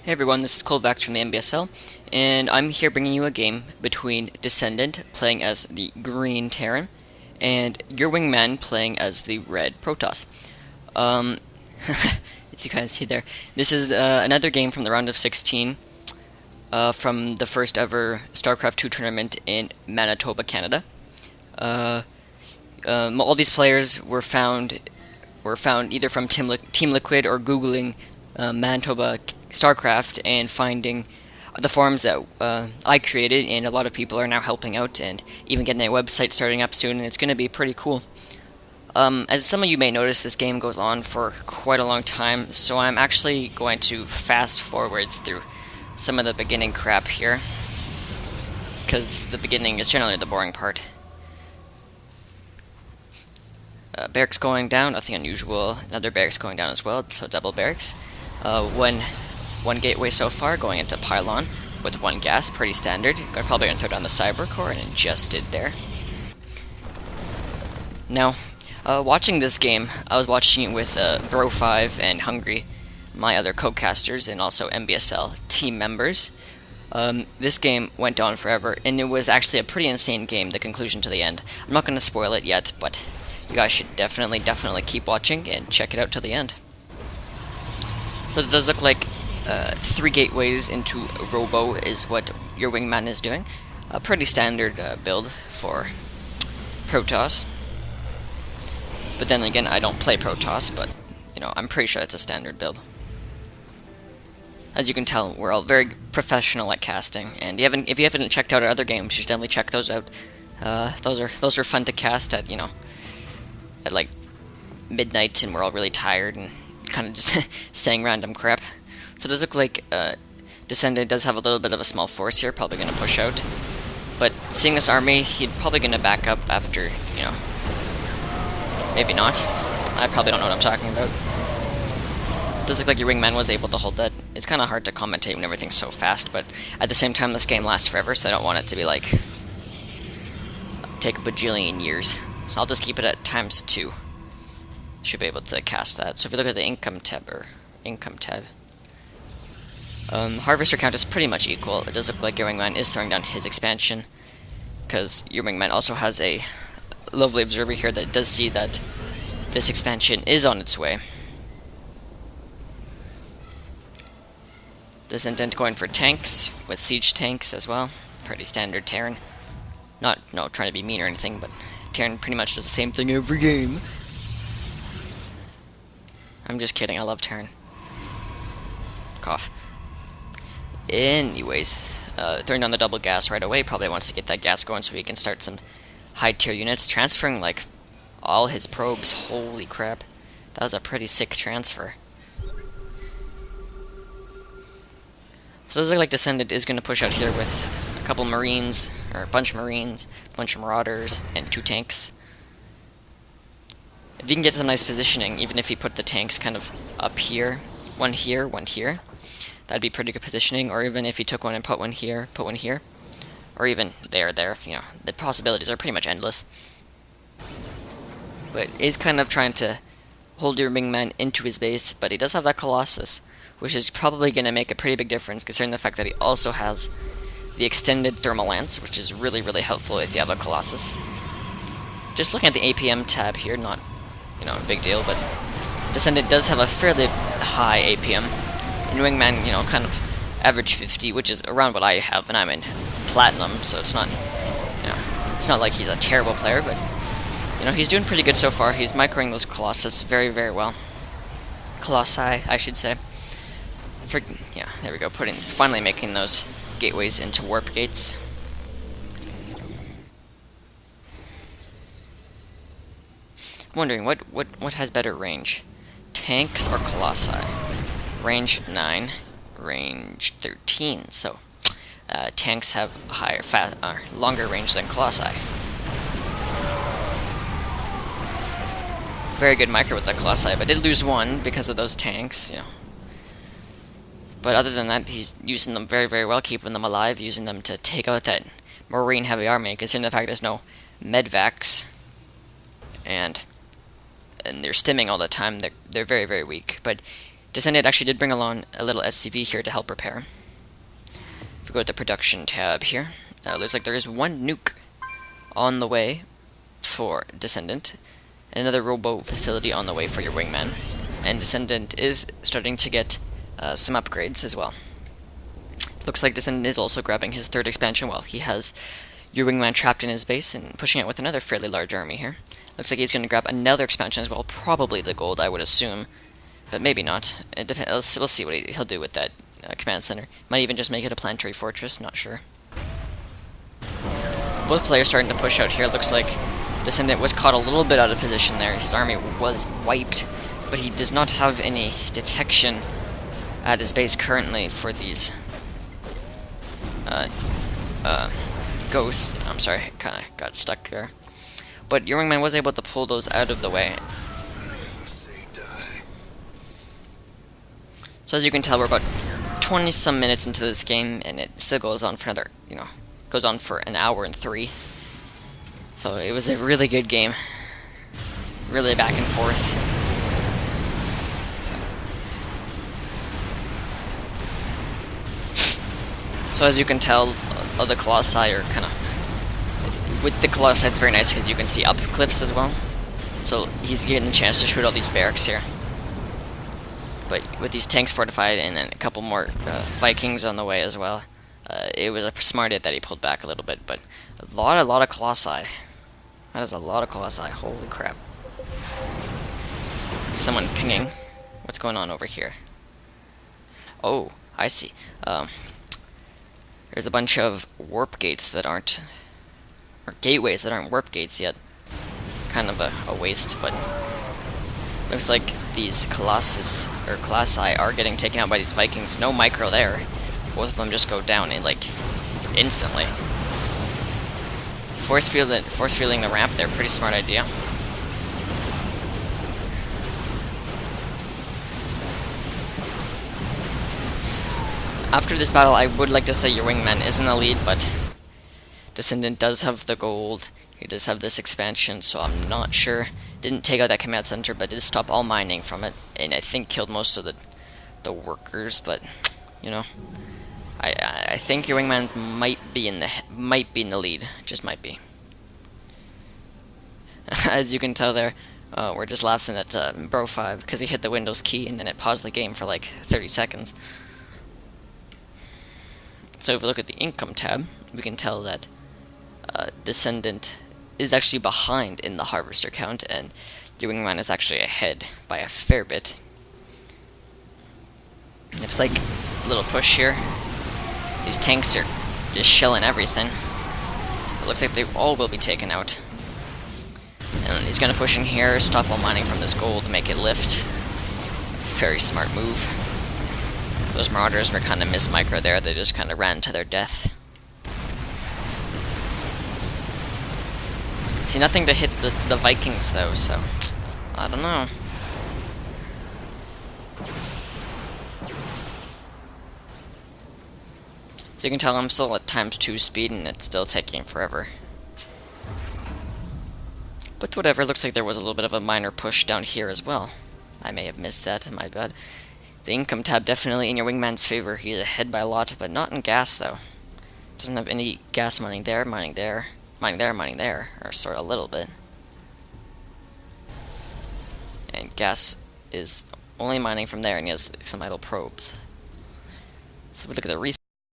Hey everyone, this is Kovacs from the NBSL, and I'm here bringing you a game between Descendant playing as the green Terran and Yourwingman playing as the red Protoss. Um, as you kind of see there, this is another game from the round of 16 from the first ever StarCraft 2 tournament in Manitoba, Canada. Uh, all these players were found either from Team Liquid or Googling Manitoba StarCraft and finding the forums that I created, and a lot of people are now helping out and even getting a website starting up soon, and it's going to be pretty cool. As some of you may notice, this game goes on for quite a long time, so I'm actually going to fast forward through some of the beginning crap here, because the beginning is generally the boring part. Barracks going down, nothing unusual. Another barracks going down as well, so double barracks. One gateway so far, going into pylon with one gas, pretty standard. I'm probably going to throw down the cyber core, and it just did there. Now, watching this game, I was watching it with Bro5 and Hungry, my other co-casters, and also NBSL team members. This game went on forever, and it was actually a pretty insane game, the conclusion to the end. I'm not going to spoil it yet, but you guys should definitely keep watching and check it out till the end. So it does look like 3 gateways into Robo is what Yourwingman is doing. A pretty standard build for Protoss. But then again, I don't play Protoss, but I'm pretty sure it's a standard build. As you can tell, we're all very professional at casting, and if you haven't checked out our other games, you should definitely check those out. Those are fun to cast at at like midnight, and we're all really tired and kind of just saying random crap. So it does look like Descendant does have a little bit of a small force here, probably going to push out. But seeing this army, he's probably going to back up after, maybe not. I probably don't know what I'm talking about. It does look like Yourwingman was able to hold that. It's kind of hard to commentate when everything's so fast, but at the same time, this game lasts forever, so I don't want it to be like take a bajillion years. So I'll just keep it at ×2. Should be able to cast that. So if you look at the income tab, harvester count is pretty much equal. It does look like Yourwingman is throwing down his expansion, because Yourwingman also has a lovely observer here that does see that this expansion is on its way. Descendant going for tanks, with siege tanks as well. Pretty standard Terran. Not trying to be mean or anything, but Terran pretty much does the same thing every game. I'm just kidding, I love Terran. Cough. Anyways, throwing down the double gas right away, probably wants to get that gas going so he can start some high tier units. Transferring like all his probes, holy crap. That was a pretty sick transfer. So it looks like Descendant is going to push out here with a couple marines, or a bunch of marines, a bunch of marauders, and 2 tanks. If you can get some nice positioning, even if you put the tanks kind of up here, one here, that'd be pretty good positioning. Or even if you took one and put one here, or even there, the possibilities are pretty much endless. But he's kind of trying to hold your wingman into his base, but he does have that Colossus, which is probably going to make a pretty big difference, considering the fact that he also has the extended thermal lance, which is really, really helpful if you have a Colossus. Just looking at the APM tab here, not a big deal, but Descendant does have a fairly high APM. And Wingman, kind of average 50, which is around what I have, and I'm in Platinum, so it's not, it's not like he's a terrible player, but, he's doing pretty good so far. He's microing those Colossus very, very well. Colossi, I should say. Yeah, there we go, finally making those gateways into warp gates. I'm wondering, what has better range? Tanks or Colossi? Range 9, range 13, so tanks have longer range than Colossi. Very good micro with the Colossi, but did lose one because of those tanks, But other than that, he's using them very, very well, keeping them alive, using them to take out that marine heavy army, considering the fact there's no medvacs, and they're stimming all the time. They're very, very weak, but Descendant actually did bring along a little SCV here to help repair. If we go to the production tab here, looks like there is one nuke on the way for Descendant, and another robo facility on the way for Yourwingman. And Descendant is starting to get some upgrades as well. Looks like Descendant is also grabbing his third expansion while he has Yourwingman trapped in his base and pushing out with another fairly large army here. Looks like he's going to grab another expansion as well, probably the gold, I would assume, but maybe not. It depends. We'll see what he'll do with that command center. Might even just make it a planetary fortress, not sure. Both players starting to push out here. Looks like Descendant was caught a little bit out of position there. His army was wiped, but he does not have any detection at his base currently for these ghosts. I'm sorry, kind of got stuck there. But Yourwingman was able to pull those out of the way. So as you can tell, we're about 20-some minutes into this game, and it still goes on for another, goes on for an hour and 3. So it was a really good game. Really back and forth. So as you can tell, the Colossi are kind of... With the Colossi, it's very nice because you can see up cliffs as well. So he's getting a chance to shoot all these barracks here. But with these tanks fortified and then a couple more Vikings on the way as well, it was a smart hit that he pulled back a little bit. But a lot of Colossi. That is a lot of Colossi. Holy crap. Someone pinging. What's going on over here? Oh, I see. There's a bunch of warp gates that aren't... or gateways that aren't warp gates yet. Kind of a waste, but... looks like these Colossus, or Colossi, are getting taken out by these Vikings. No micro there. Both of them just go down in, like, instantly. Force fielding the ramp there, pretty smart idea. After this battle, I would like to say Yourwingman is in the lead, but Descendant does have the gold. He does have this expansion, so I'm not sure. Didn't take out that command center, but did stop all mining from it, and I think killed most of the workers. But I think Yourwingman might be in the lead, just might be. As you can tell there, we're just laughing at Bro 5 because he hit the Windows key and then it paused the game for like 30 seconds. So if we look at the income tab, we can tell that Descendant is actually behind in the harvester count, and Yourwingman is actually ahead by a fair bit. Looks like a little push here. These tanks are just shelling everything. It looks like they all will be taken out. And he's going to push in here, stop all mining from this gold to make it lift. Very smart move. Those Marauders were kind of micro there, they just kind of ran to their death. See, nothing to hit the Vikings though, so I don't know. So you can tell I'm still at ×2 speed and it's still taking forever. But whatever, looks like there was a little bit of a minor push down here as well. I may have missed that, my bad. The income tab definitely in Yourwingman's favor. He's ahead by a lot, but not in gas though. Doesn't have any gas mining there, mining there, mining there, mining there, or sort of a little bit. And gas is only mining from there, and he has some idle probes. So if we look at the